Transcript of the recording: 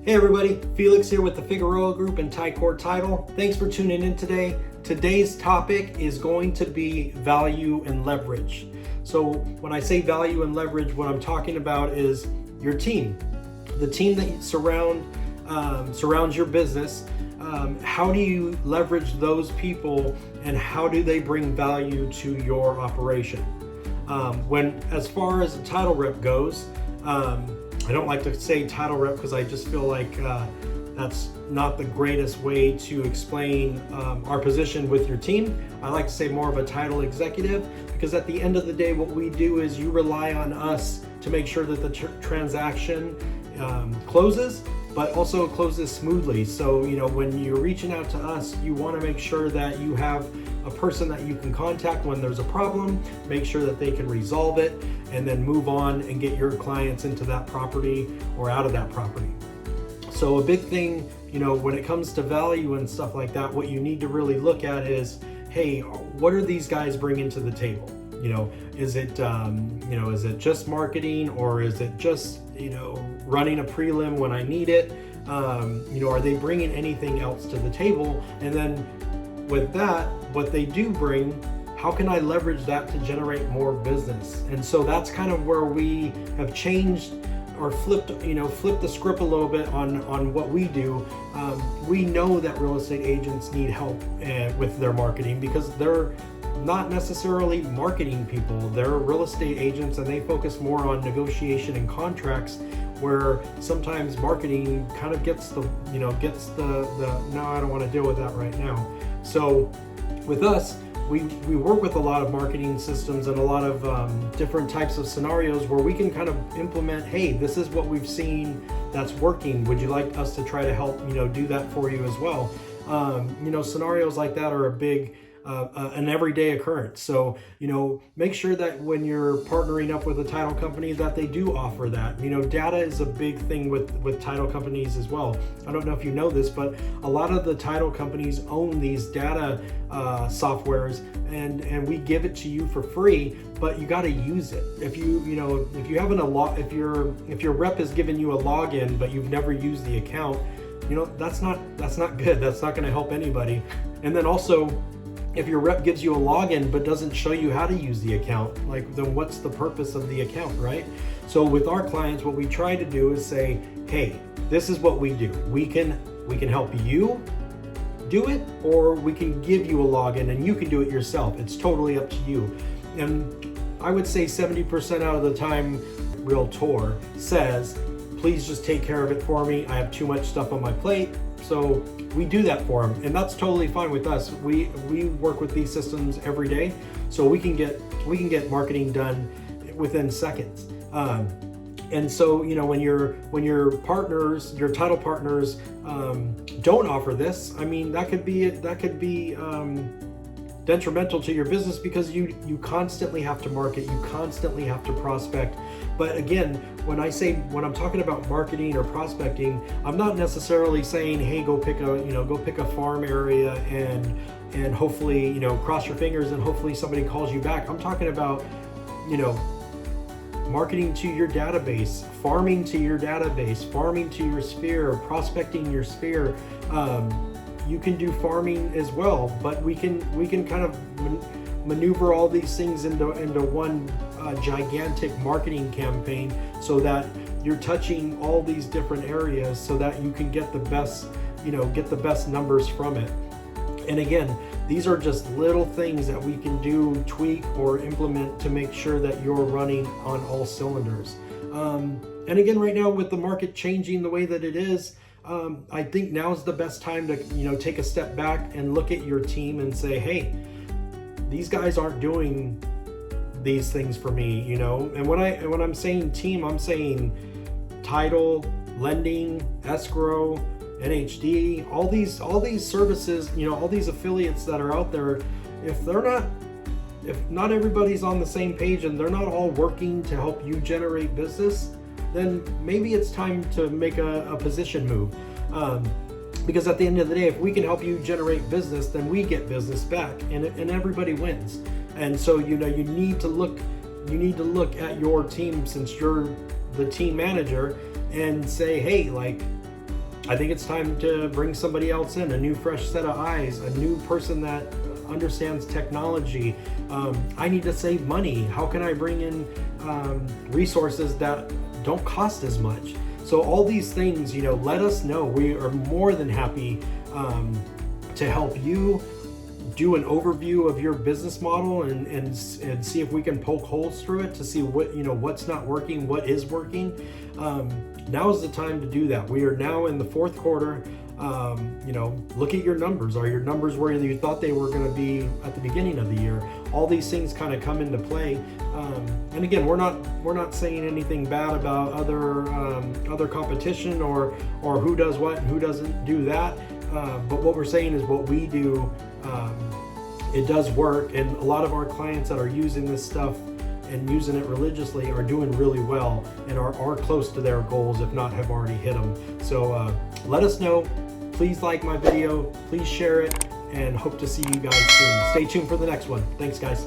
Hey everybody, Felix here with the Figueroa Group and Court Title. Thanks for tuning in today. Today's topic is going to be value and leverage. So when I say value and leverage, what I'm talking about is your team, the team that surrounds your business. How do you leverage those people and how do they bring value to your operation? As far as a title rep goes, I don't like to say title rep because I just feel like that's not the greatest way to explain our position with your team. I like to say more of a title executive, because at the end of the day, what we do is you rely on us to make sure that the transaction closes, but also closes smoothly. So, when you're reaching out to us, you want to make sure that you have a person that you can contact when there's a problem, make sure that they can resolve it, and then move on and get your clients into that property or out of that property. So a big thing, when it comes to value and stuff like that, what you need to really look at is, hey, what are these guys bringing to the table? Is it just marketing, or is it just, running a prelim when I need it? Are they bringing anything else to the table? And then with that, what they do bring, how can I leverage that to generate more business? And so that's kind of where we have changed or flipped the script a little bit on what we do. We know that real estate agents need help with their marketing, because they're not necessarily marketing people. They're real estate agents, and they focus more on negotiation and contracts, where sometimes marketing kind of gets the no, I don't want to deal with that right now. So with us, we work with a lot of marketing systems and a lot of different types of scenarios where we can kind of implement, hey, this is what we've seen that's working. Would you like us to try to help, do that for you as well? Scenarios like that are a big, an everyday occurrence. So, make sure that when you're partnering up with a title company that they do offer that. Data is a big thing with title companies as well. I don't know if you know this, but a lot of the title companies own these data softwares, and we give it to you for free, but you got to use it. If you haven't if your rep has given you a login but you've never used the account, that's not good. That's not going to help anybody. And then also, if your rep gives you a login but doesn't show you how to use the account, then what's the purpose of the account, right? So with our clients, what we try to do is say, hey, this is what we do. We can help you do it, or we can give you a login and you can do it yourself. It's totally up to you. And I would say 70% out of the time, Realtor says, please just take care of it for me. I have too much stuff on my plate. So we do that for them, and that's totally fine with us. We work with these systems every day, so we can get marketing done within seconds. And so when your partners, your title partners, don't offer this, that could be detrimental to your business, because you constantly have to market, you constantly have to prospect. But again, when I'm talking about marketing or prospecting, I'm not necessarily saying, hey, go pick a farm area and hopefully, cross your fingers and hopefully somebody calls you back. I'm talking about, marketing to your database, farming to your database, farming to your sphere, prospecting your sphere. You can do farming as well, but we can kind of maneuver all these things into one gigantic marketing campaign, so that you're touching all these different areas, so that you can get the best numbers from it. And again, these are just little things that we can do, tweak, or implement to make sure that you're running on all cylinders. And again, right now with the market changing the way that it is, I think now is the best time to take a step back and look at your team and say, hey, these guys aren't doing these things for me, And when I'm saying team, I'm saying title, lending, escrow, NHD, all these services, all these affiliates that are out there. If not everybody's on the same page and they're not all working to help you generate business, then maybe it's time to make a position move. Because at the end of the day, if we can help you generate business, then we get business back, and everybody wins. And so you need to look at your team, since you're the team manager, and say, hey, I think it's time to bring somebody else in, a new fresh set of eyes, a new person that understands technology. I need to save money. How can I bring in resources that don't cost as much? So all these things, let us know. We are more than happy to help you do an overview of your business model and see if we can poke holes through it to see what what's not working, what is working. Now is the time to do that. We are now in the fourth quarter. Look at your numbers. Are your numbers where you thought they were going to be at the beginning of the year? All these things kind of come into play. And again, we're not saying anything bad about other competition or who does what and who doesn't do that. But what we're saying is what we do, it does work, and a lot of our clients that are using this stuff and using it religiously are doing really well and are close to their goals, if not have already hit them. So let us know. Please like my video, please share it, and hope to see you guys soon. Stay tuned for the next one. Thanks, guys.